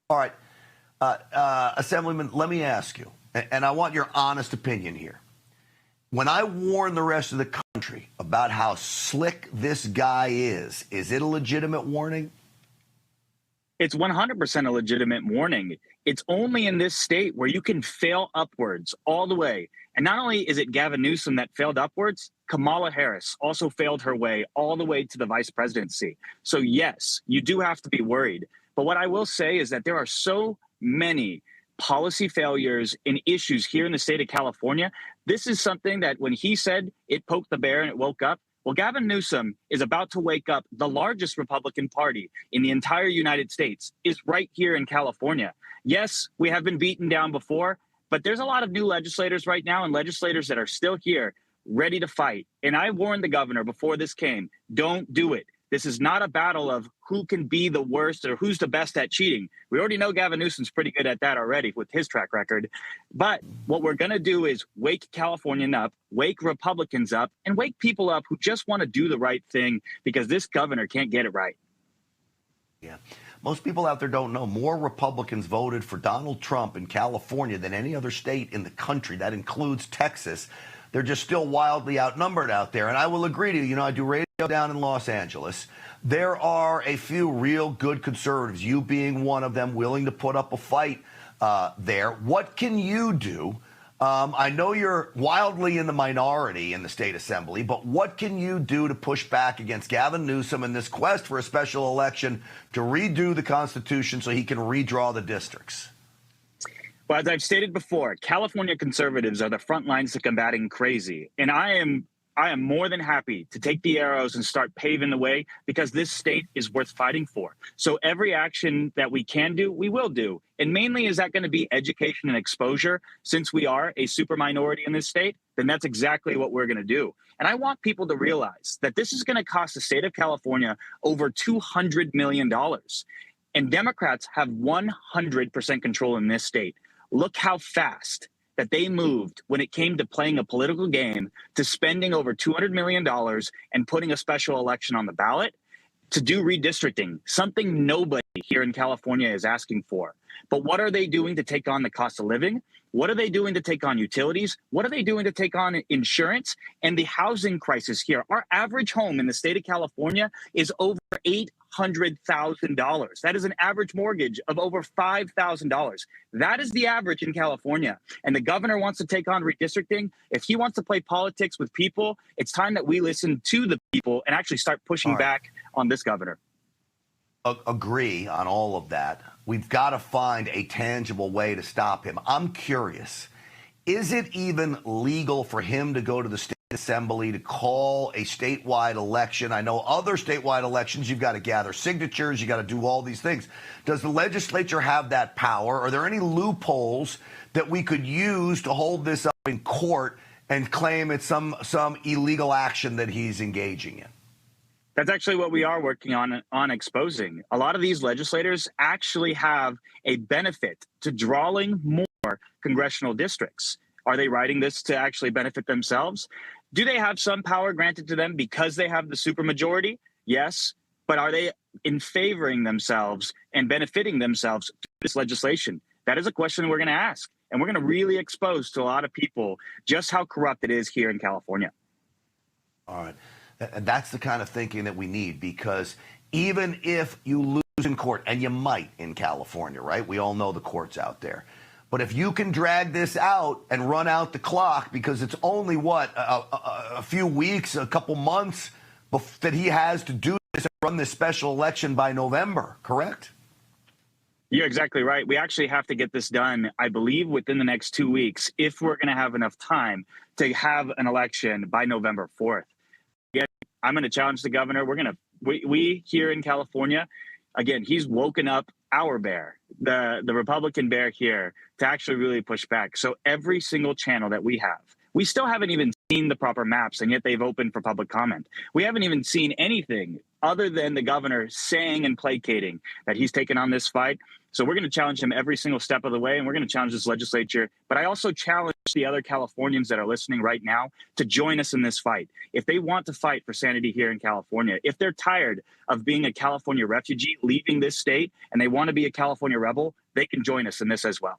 All right. Assemblyman, let me ask you, and I want your honest opinion here. When I warn the rest of the country about how slick this guy is it a legitimate warning? It's 100% a legitimate warning. It's only in this state where you can fail upwards all the way. And not only is it Gavin Newsom that failed upwards, Kamala Harris also failed her way all the way to the vice presidency. So yes, you do have to be worried. But what I will say is that there are so many policy failures and issues here in the state of California. This is something that when he said it poked the bear and it woke up, well, Gavin Newsom is about to wake up. The largest Republican Party in the entire United States is right here in California. Yes, we have been beaten down before, but there's a lot of new legislators right now and legislators that are still here ready to fight. And I warned the governor before this came, don't do it. This is not a battle of who can be the worst or who's the best at cheating. We already know Gavin Newsom's pretty good at that already with his track record. But what we're going to do is wake Californians up, wake Republicans up, and wake people up who just want to do the right thing because this governor can't get it right. Yeah. Most people out there don't know more Republicans voted for Donald Trump in California than any other state in the country. That includes Texas. They're just still wildly outnumbered out there. And I will agree to you. You know, I do radio down in Los Angeles. There are a few real good conservatives, you being one of them, willing to put up a fight there. What can you do? I know you're wildly in the minority in the state assembly, but what can you do to push back against Gavin Newsom in this quest for a special election to redo the Constitution so he can redraw the districts? Well, as I've stated before, California conservatives are the front lines to combating crazy. And I am more than happy to take the arrows and start paving the way because this state is worth fighting for. So every action that we can do, we will do. And mainly, is that going to be education and exposure? Since we are a super minority in this state, then that's exactly what we're going to do. And I want people to realize that this is going to cost the state of California over $200 million. And Democrats have 100% control in this state. Look how fast that they moved when it came to playing a political game to spending over $200 million and putting a special election on the ballot to do redistricting, something nobody here in California is asking for. But what are they doing to take on the cost of living? What are they doing to take on utilities? What are they doing to take on insurance and the housing crisis here? Our average home in the state of California is over $800,000. That is an average mortgage of over $5,000. That is the average in California. And the governor wants to take on redistricting. If he wants to play politics with people, it's time that we listen to the people and actually start pushing back on this governor. Agree on all of that. We've got to find a tangible way to stop him. I'm curious, is it even legal for him to go to the state assembly to call a statewide election? I know other statewide elections, you've got to gather signatures, you got to do all these things. Does the legislature have that power? Are there any loopholes that we could use to hold this up in court and claim it's some illegal action that he's engaging in? That's actually what we are working on exposing. A lot of these legislators actually have a benefit to drawing more congressional districts. Are they writing this to actually benefit themselves? Do they have some power granted to them because they have the supermajority? Yes. But are they in favoring themselves and benefiting themselves through this legislation? That is a question we're going to ask. And we're going to really expose to a lot of people just how corrupt it is here in California. All right. And that's the kind of thinking that we need, because even if you lose in court, and you might in California, right? We all know the courts out there. But if you can drag this out and run out the clock, because it's only, a few weeks, a couple months that he has to do this and run this special election by November, correct? You're exactly right. We actually have to get this done, I believe, within the next 2 weeks, if we're going to have enough time to have an election by November 4th. I'm going to challenge the governor. We here in California, again, he's woken up our bear, the Republican bear here, to actually really push back. So every single channel that we have, we still haven't even seen the proper maps, and yet they've opened for public comment. We haven't even seen anything other than the governor saying and placating that he's taken on this fight. So we're going to challenge him every single step of the way, and we're going to challenge this legislature. But I also challenge the other Californians that are listening right now to join us in this fight. If they want to fight for sanity here in California, if they're tired of being a California refugee, leaving this state, and they want to be a California rebel, they can join us in this as well.